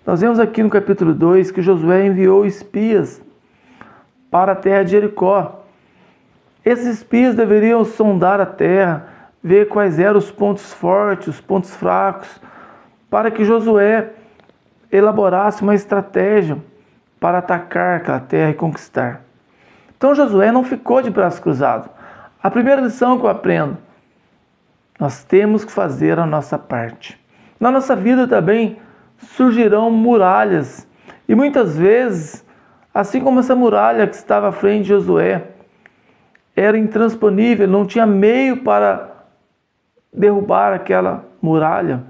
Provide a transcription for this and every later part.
Nós vemos aqui no capítulo 2 que Josué enviou espias para a terra de Jericó. Esses espias deveriam sondar a terra, ver quais eram os pontos fortes, os pontos fracos, para que Josué elaborasse uma estratégia para atacar aquela terra e conquistar. Então Josué não ficou de braços cruzados. A primeira lição que eu aprendo: nós temos que fazer a nossa parte. Na nossa vida também surgirão muralhas. E muitas vezes, assim como essa muralha que estava à frente de Josué, era intransponível, não tinha meio para derrubar aquela muralha.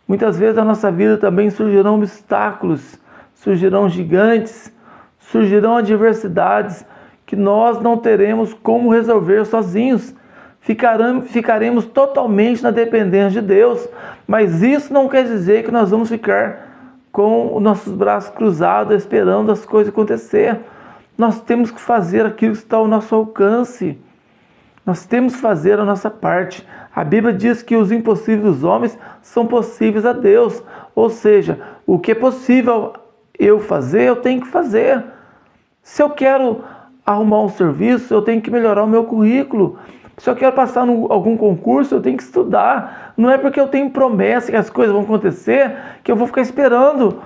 Muitas vezes na nossa vida também surgirão obstáculos, surgirão gigantes, surgirão adversidades que nós não teremos como resolver sozinhos. Ficaremos totalmente na dependência de Deus, mas isso não quer dizer que nós vamos ficar com os nossos braços cruzados esperando as coisas acontecer. Nós temos que fazer aquilo que está ao nosso alcance. Nós temos que fazer a nossa parte. A Bíblia diz que os impossíveis dos homens são possíveis a Deus. Ou seja, o que é possível eu fazer, eu tenho que fazer. Se eu quero arrumar um serviço, eu tenho que melhorar o meu currículo. Se eu quero passar em algum concurso, eu tenho que estudar. Não é porque eu tenho promessa que as coisas vão acontecer que eu vou ficar esperando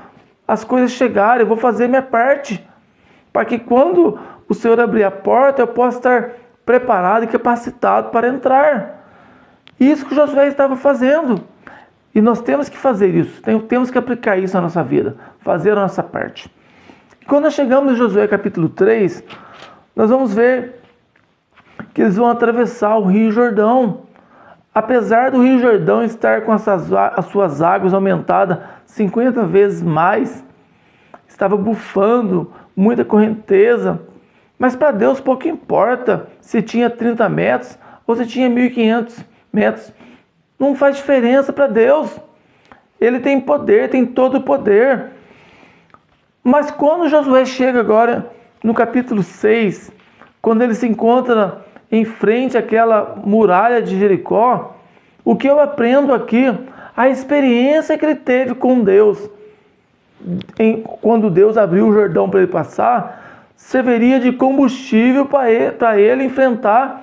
as coisas chegarem. Eu vou fazer minha parte, para que quando o Senhor abrir a porta, eu possa estar preparado e capacitado para entrar. Isso que Josué estava fazendo. E nós temos que fazer isso. Temos que aplicar isso na nossa vida. Fazer a nossa parte. Quando nós chegamos em Josué capítulo 3, nós vamos ver que eles vão atravessar o Rio Jordão. Apesar do Rio Jordão estar com as suas águas aumentadas 50 vezes mais, estava bufando, muita correnteza, mas para Deus pouco importa se tinha 30 metros ou se tinha 1.500 metros. Não faz diferença para Deus. Ele tem poder, tem todo o poder. Mas quando Josué chega agora no capítulo 6, quando ele se encontra em frente àquela muralha de Jericó, o que eu aprendo aqui, a experiência que ele teve com Deus, quando Deus abriu o Jordão para ele passar, serviria de combustível para ele enfrentar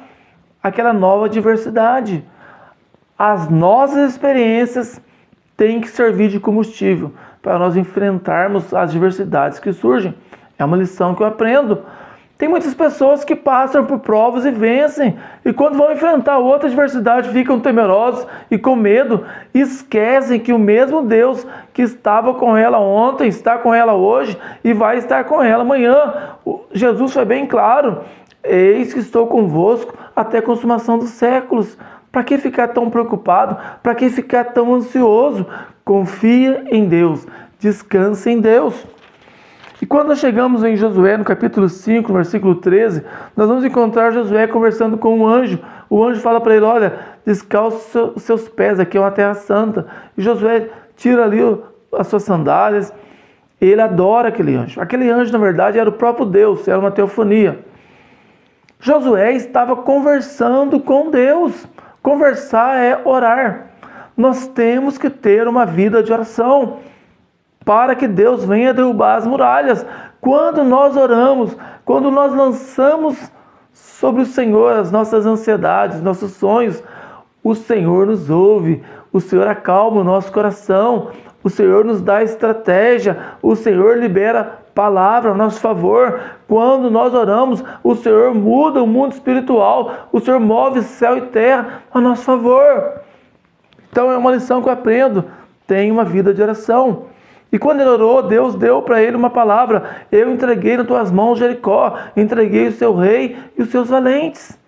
aquela nova adversidade. As nossas experiências têm que servir de combustível para nós enfrentarmos as adversidades que surgem. É uma lição que eu aprendo. Tem muitas pessoas que passam por provas e vencem, e quando vão enfrentar outra adversidade ficam temerosos e com medo, e esquecem que o mesmo Deus que estava com ela ontem, está com ela hoje e vai estar com ela amanhã. Jesus foi bem claro: eis que estou convosco até a consumação dos séculos. Para que ficar tão preocupado? Para que ficar tão ansioso? Confia em Deus, descansa em Deus. E quando nós chegamos em Josué, no capítulo 5, no versículo 13, nós vamos encontrar Josué conversando com um anjo. O anjo fala para ele: olha, descalce os seus pés, aqui é uma terra santa. E Josué tira ali as suas sandálias. Ele adora aquele anjo. Aquele anjo, na verdade, era o próprio Deus, era uma teofonia. Josué estava conversando com Deus. Conversar é orar. Nós temos que ter uma vida de oração para que Deus venha derrubar as muralhas. Quando nós oramos, quando nós lançamos sobre o Senhor as nossas ansiedades, nossos sonhos, o Senhor nos ouve, o Senhor acalma o nosso coração, o Senhor nos dá estratégia, o Senhor libera palavra a nosso favor. Quando nós oramos, o Senhor muda o mundo espiritual, o Senhor move céu e terra a nosso favor. Então é uma lição que eu aprendo: tenha uma vida de oração. E quando ele orou, Deus deu para ele uma palavra: eu entreguei nas tuas mãos Jericó, entreguei o seu rei e os seus valentes.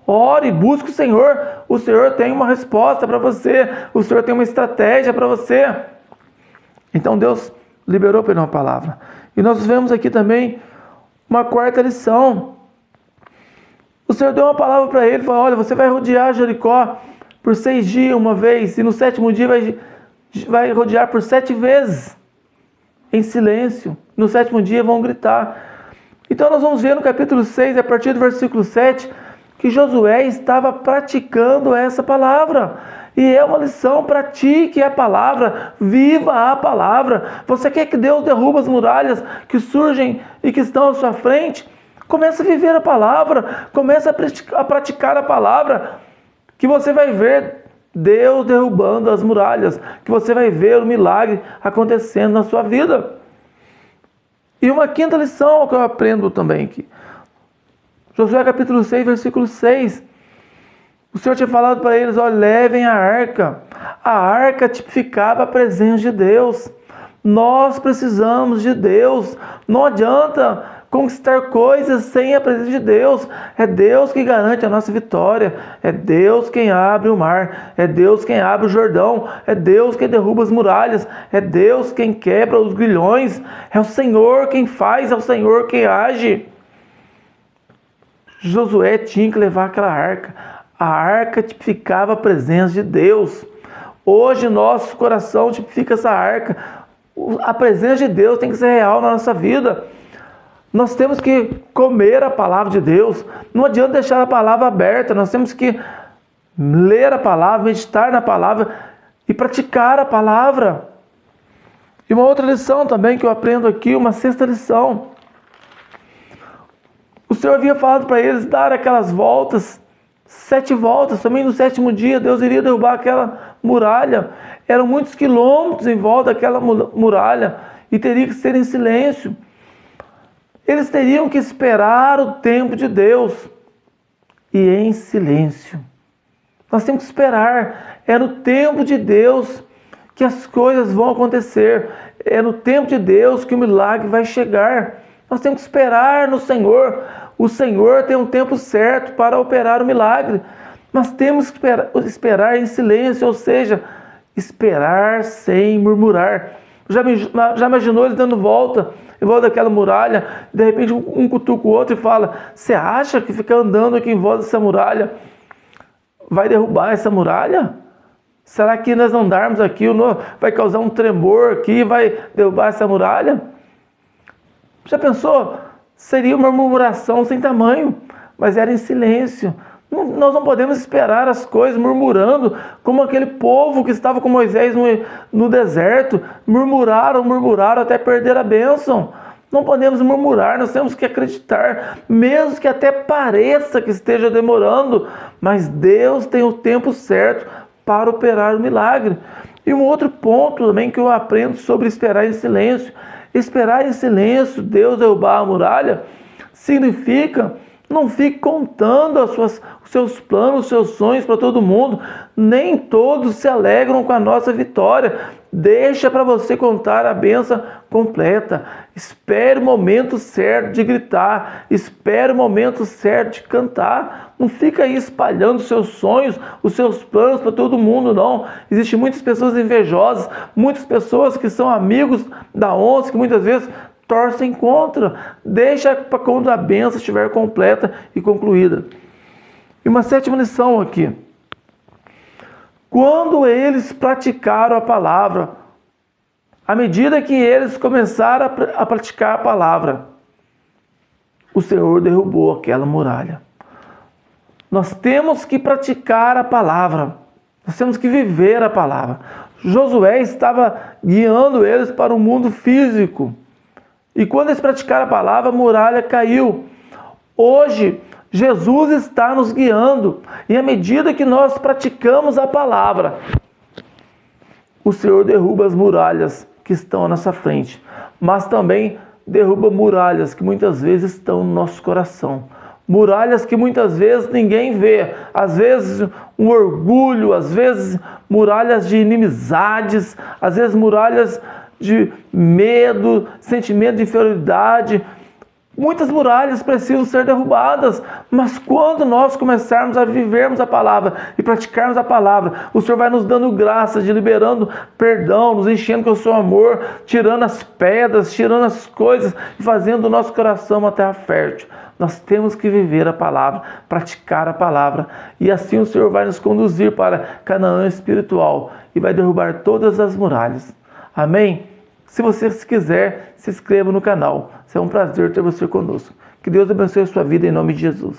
Ore, busque o Senhor tem uma resposta para você, o Senhor tem uma estratégia para você. Então Deus liberou para ele uma palavra. E nós vemos aqui também uma quarta lição. O Senhor deu uma palavra para ele, falou: olha, você vai rodear Jericó por 6 dias uma vez, e no 7º dia vai rodear por 7 vezes, em silêncio. No 7º dia vão gritar. Então nós vamos ver no capítulo 6, a partir do versículo 7, que Josué estava praticando essa palavra. E é uma lição: pratique a palavra, viva a palavra. Você quer que Deus derruba as muralhas que surgem e que estão à sua frente? Comece a viver a palavra, comece a praticar a palavra, que você vai ver Deus derrubando as muralhas, que você vai ver o milagre acontecendo na sua vida. E uma quinta lição que eu aprendo também aqui. Josué capítulo 6, versículo 6. O Senhor tinha falado para eles: olha, levem a arca. A arca tipificava a presença de Deus. Nós precisamos de Deus. Não adianta conquistar coisas sem a presença de Deus. É Deus que garante a nossa vitória. É Deus quem abre o mar. É Deus quem abre o Jordão. É Deus quem derruba as muralhas. É Deus quem quebra os grilhões. É o Senhor quem faz. É o Senhor quem age. Josué tinha que levar aquela arca. A arca tipificava a presença de Deus. Hoje nosso coração tipifica essa arca. A presença de Deus tem que ser real na nossa vida. Nós temos que comer a palavra de Deus. Não adianta deixar a palavra aberta. Nós temos que ler a palavra, meditar na palavra e praticar a palavra. E uma outra lição também que eu aprendo aqui, uma sexta lição. O Senhor havia falado para eles dar aquelas voltas, 7 voltas. Também no 7º dia Deus iria derrubar aquela muralha. Eram muitos quilômetros em volta daquela muralha e teria que ser em silêncio. Eles teriam que esperar o tempo de Deus e em silêncio. Nós temos que esperar. É no tempo de Deus que as coisas vão acontecer. É no tempo de Deus que o milagre vai chegar. Nós temos que esperar no Senhor. O Senhor tem um tempo certo para operar o milagre. Mas temos que esperar em silêncio, ou seja, esperar sem murmurar. Já imaginou eles dando volta em volta daquela muralha? De repente um cutuca o outro e fala: você acha que ficar andando aqui em volta dessa muralha vai derrubar essa muralha? Será que nós andarmos aqui vai causar um tremor aqui e vai derrubar essa muralha? Já pensou? Seria uma murmuração sem tamanho, mas era em silêncio. Nós não podemos esperar as coisas murmurando, como aquele povo que estava com Moisés no deserto. Murmuraram até perder a bênção. Não podemos murmurar, nós temos que acreditar, mesmo que até pareça que esteja demorando, mas Deus tem o tempo certo para operar o milagre. E um outro ponto também que eu aprendo sobre esperar em silêncio. Esperar em silêncio Deus derrubar a muralha significa: não fique contando os seus planos, os seus sonhos para todo mundo. Nem todos se alegram com a nossa vitória. Deixa para você contar a bênção completa. Espere o momento certo de gritar. Espere o momento certo de cantar. Não fica aí espalhando os seus sonhos, os seus planos para todo mundo, não. Existem muitas pessoas invejosas, muitas pessoas que são amigos da onça, que muitas vezes torcem contra. Deixa para quando a bênção estiver completa e concluída. E uma 7ª lição aqui. Quando eles praticaram a palavra, à medida que eles começaram a praticar a palavra, o Senhor derrubou aquela muralha. Nós temos que praticar a palavra. Nós temos que viver a palavra. Josué estava guiando eles para o mundo físico. E quando eles praticaram a palavra, a muralha caiu. Hoje, Jesus está nos guiando. E à medida que nós praticamos a palavra, o Senhor derruba as muralhas que estão à nossa frente. Mas também derruba muralhas que muitas vezes estão no nosso coração. Muralhas que muitas vezes ninguém vê. Às vezes um orgulho, às vezes muralhas de inimizades, às vezes muralhas de medo, sentimento de inferioridade. Muitas muralhas precisam ser derrubadas, mas quando nós começarmos a vivermos a palavra e praticarmos a palavra, o Senhor vai nos dando graça, de liberando perdão, nos enchendo com o seu amor, tirando as pedras, tirando as coisas e fazendo do nosso coração uma terra fértil. Nós temos que viver a palavra, praticar a palavra, e assim o Senhor vai nos conduzir para Canaã espiritual e vai derrubar todas as muralhas. Amém? Se você quiser, se inscreva no canal. Será um prazer ter você conosco. Que Deus abençoe a sua vida em nome de Jesus.